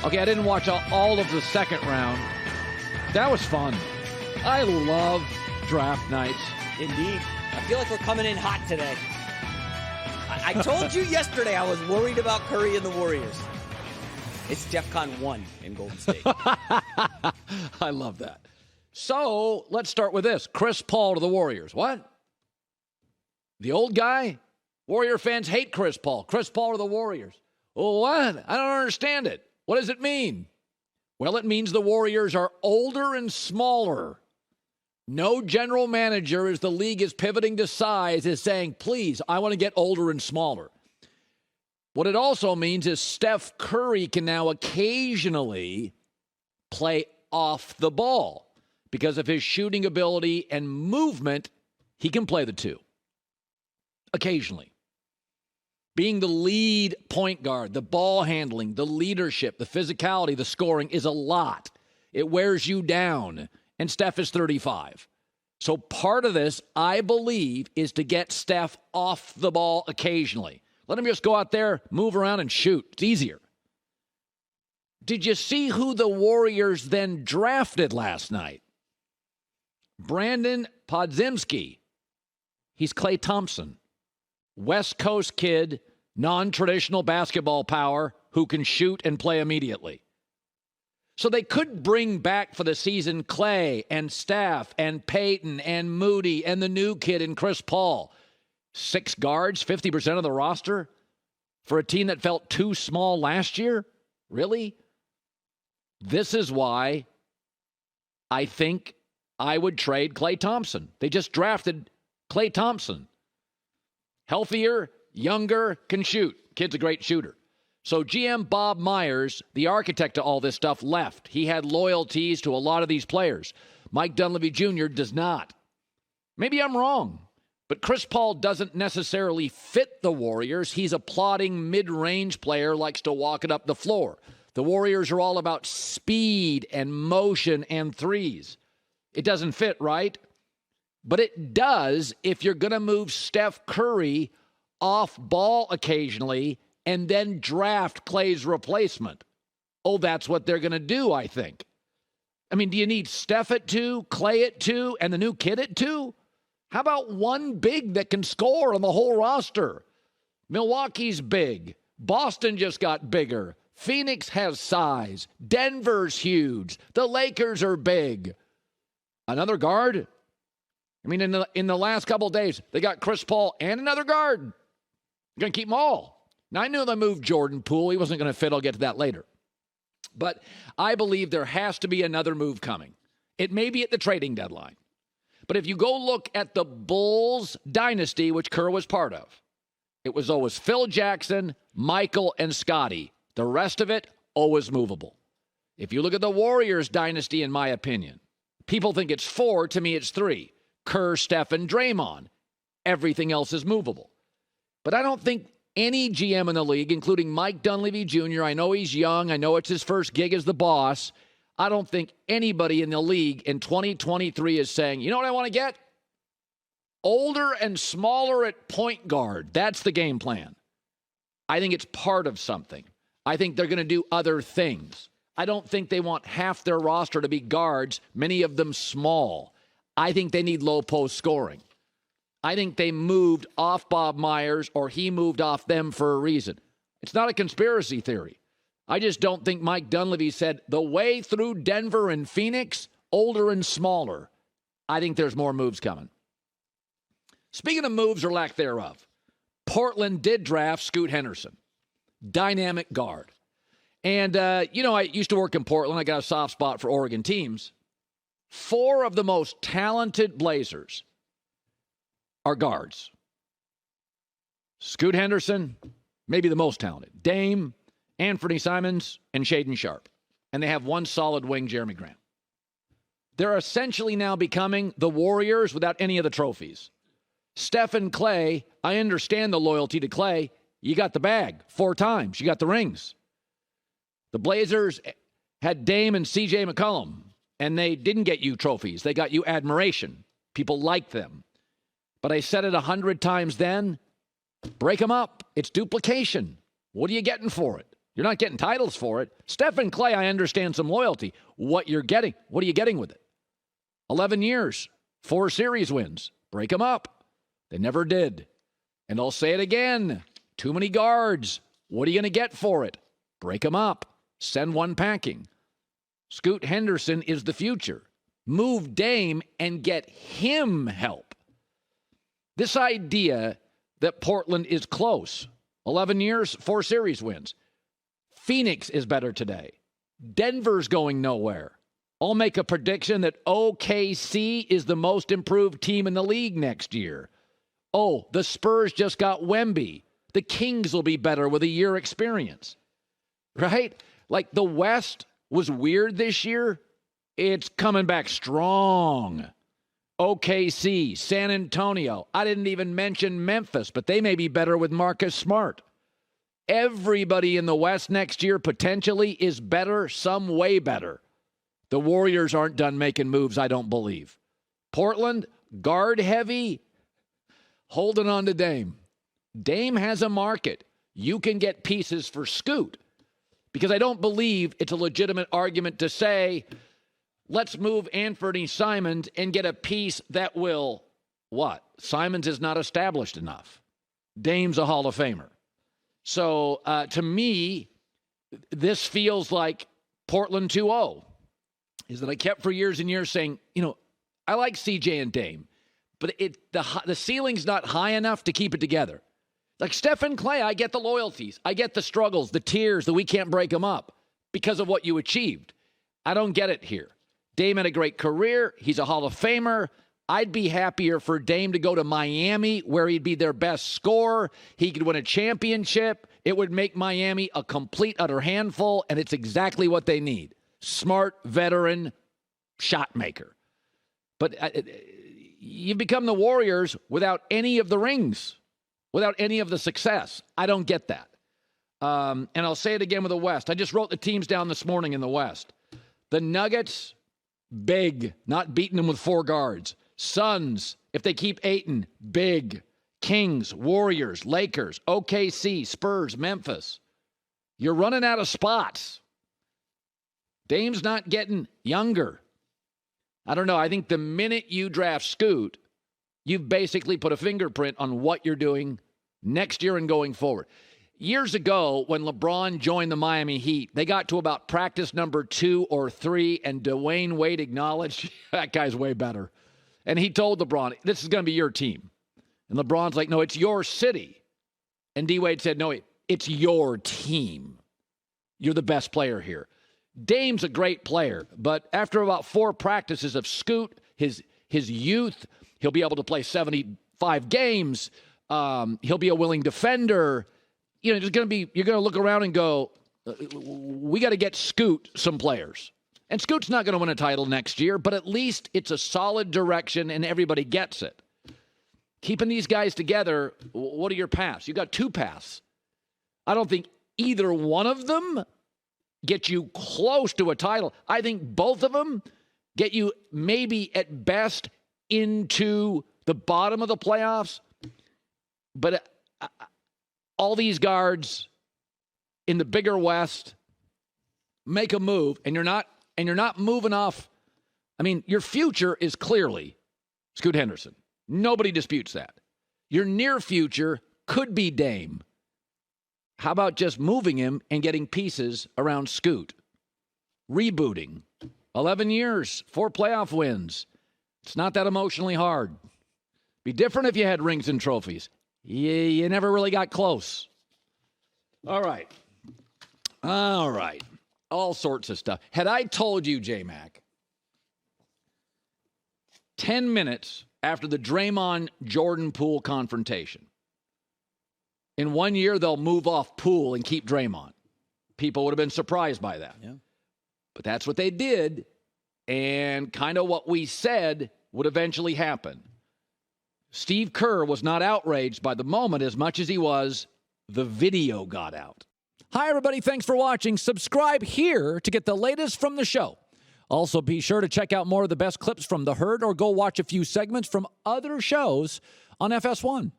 Okay, I didn't watch all of the second round. That was fun. I love draft nights. Indeed. I feel like we're coming in hot today. I told you yesterday I was worried about Curry and the Warriors. It's DEFCON 1 in Golden State. I love that. So let's start with this. Chris Paul to the Warriors. What? The old guy? Warrior fans hate Chris Paul. Chris Paul to the Warriors. Well, what? I don't understand it. What does it mean? Well, it means the Warriors are older and smaller. No general manager, as the league is pivoting to size, is saying, please, I want to get older and smaller. What it also means is Steph Curry can now occasionally play off the ball. Because of his shooting ability and movement, he can play the two. Occasionally. Being the lead point guard, the ball handling, the leadership, the physicality, the scoring is a lot. It wears you down. And Steph is 35. So part of this, I believe, is to get Steph off the ball occasionally. Let him just go out there, move around, and shoot. It's easier. Did you see who the Warriors then drafted last night? Brandin Podziemski. He's Klay Thompson. West Coast kid, non-traditional basketball power who can shoot and play immediately. So they could bring back for the season Klay and Steph and Peyton and Moody and the new kid and Chris Paul. 6 guards, 50% of the roster for a team that felt too small last year? Really? This is why I think I would trade Klay Thompson. They just drafted Klay Thompson. Healthier, younger, can shoot. Kid's a great shooter. So GM Bob Myers, the architect of all this stuff, left. He had loyalties to a lot of these players. Mike Dunleavy Jr. does not. Maybe I'm wrong, but Chris Paul doesn't necessarily fit the Warriors. He's a plodding mid-range player, likes to walk it up the floor. The Warriors are all about speed and motion and threes. It doesn't fit, right? But it does if you're going to move Steph Curry off ball occasionally and then draft Klay's replacement. Oh, that's what they're going to do, I think. I mean, do you need Steph at 2, Klay at 2, and the new kid at 2? How about one big that can score on the whole roster? Milwaukee's big. Boston just got bigger. Phoenix has size. Denver's huge. The Lakers are big. Another guard? I mean, in the last couple of days, they got Chris Paul and another guard. You're going to keep them all. Now, I knew they moved Jordan Poole. He wasn't going to fit. I'll get to that later. But I believe there has to be another move coming. It may be at the trading deadline. But if you go look at the Bulls dynasty, which Kerr was part of, it was always Phil Jackson, Michael, and Scotty. The rest of it, always movable. If you look at the Warriors dynasty, in my opinion, people think it's 4. To me, it's 3. Kerr, Steph, and Draymond. Everything else is movable. But I don't think any GM in the league, including Mike Dunleavy Jr., I know he's young, I know it's his first gig as the boss, I don't think anybody in the league in 2023 is saying, you know what I want to get? Older and smaller at point guard. That's the game plan. I think it's part of something. I think they're going to do other things. I don't think they want half their roster to be guards, many of them small. I think they need low post scoring. I think they moved off Bob Myers or he moved off them for a reason. It's not a conspiracy theory. I just don't think Mike Dunleavy said the way through Denver and Phoenix, older and smaller. I think there's more moves coming. Speaking of moves or lack thereof, Portland did draft Scoot Henderson, dynamic guard. And, I used to work in Portland. I got a soft spot for Oregon teams. 4 of the most talented Blazers are guards. Scoot Henderson, maybe the most talented. Dame, Anthony Simons, and Shaedon Sharpe. And they have one solid wing, Jeremy Grant. They're essentially now becoming the Warriors without any of the trophies. Steph and Klay, I understand the loyalty to Klay. You got the bag 4 times. You got the rings. The Blazers had Dame and C.J. McCollum, and they didn't get you trophies. They got you admiration. People liked them. But I said it 100 times then, break them up. It's duplication. What are you getting for it? You're not getting titles for it. Steph and Clay, I understand some loyalty. What are you getting with it? 11 years, 4 series wins. Break them up. They never did. And I'll say it again. Too many guards. What are you going to get for it? Break them up. Send one packing. Scoot Henderson is the future. Move Dame and get him help. This idea that Portland is close. 11 years, 4 series wins. Phoenix is better today. Denver's going nowhere. I'll make a prediction that OKC is the most improved team in the league next year. Oh, the Spurs just got Wemby. The Kings will be better with a year experience. Right? Like the West was weird this year. It's coming back strong. OKC, San Antonio. I didn't even mention Memphis, but they may be better with Marcus Smart. Everybody in the West next year potentially is better, some way better. The Warriors aren't done making moves, I don't believe. Portland, guard heavy, holding on to Dame. Dame has a market. You can get pieces for Scoot. Because I don't believe it's a legitimate argument to say, let's move Anthony Simons and get a piece that will, what? Simons is not established enough. Dame's a Hall of Famer. So, to me, this feels like Portland 2-0. Is that I kept for years and years saying, I like CJ and Dame, but the ceiling's not high enough to keep it together. Like Steph and Clay, I get the loyalties. I get the struggles, the tears, that we can't break them up because of what you achieved. I don't get it here. Dame had a great career. He's a Hall of Famer. I'd be happier for Dame to go to Miami where he'd be their best scorer. He could win a championship. It would make Miami a complete, utter handful, and it's exactly what they need. Smart, veteran, shot maker. But you become the Warriors without any of the rings, without any of the success. I don't get that. And I'll say it again with the West. I just wrote the teams down this morning in the West. The Nuggets, big, not beating them with 4 guards. Suns, if they keep Ayton, big. Kings, Warriors, Lakers, OKC, Spurs, Memphis. You're running out of spots. Dame's not getting younger. I don't know. I think the minute you draft Scoot, you've basically put a fingerprint on what you're doing next year and going forward. Years ago, when LeBron joined the Miami Heat, they got to about practice number 2 or 3, and Dwayne Wade acknowledged, that guy's way better. And he told LeBron, this is going to be your team. And LeBron's like, no, it's your city. And D-Wade said, no, it's your team. You're the best player here. Dame's a great player, but after about 4 practices of Scoot, his youth, he'll be able to play 75 games. He'll be a willing defender. You're going to look around and go, we got to get Scoot some players. And Scoot's not going to win a title next year, but at least it's a solid direction and everybody gets it. Keeping these guys together, what are your paths? You got 2 paths. I don't think either one of them get you close to a title. I think both of them get you maybe at best into the bottom of the playoffs. But all these guards in the bigger West make a move, and you're not moving off. I mean, your future is clearly Scoot Henderson. Nobody disputes that. Your near future could be Dame. How about just moving him and getting pieces around Scoot? Rebooting. 11 years, 4 playoff wins. It's not that emotionally hard. Be different if you had rings and trophies. You never really got close. All right. All sorts of stuff. Had I told you, J-Mac, 10 minutes after the Draymond Jordan Poole confrontation, in 1 year they'll move off Poole and keep Draymond. People would have been surprised by that. Yeah. But that's what they did, and kind of what we said would eventually happen. Steve Kerr was not outraged by the moment as much as he was the video got out. Hi, everybody. Thanks for watching. Subscribe here to get the latest from the show. Also, be sure to check out more of the best clips from The Herd or go watch a few segments from other shows on FS1.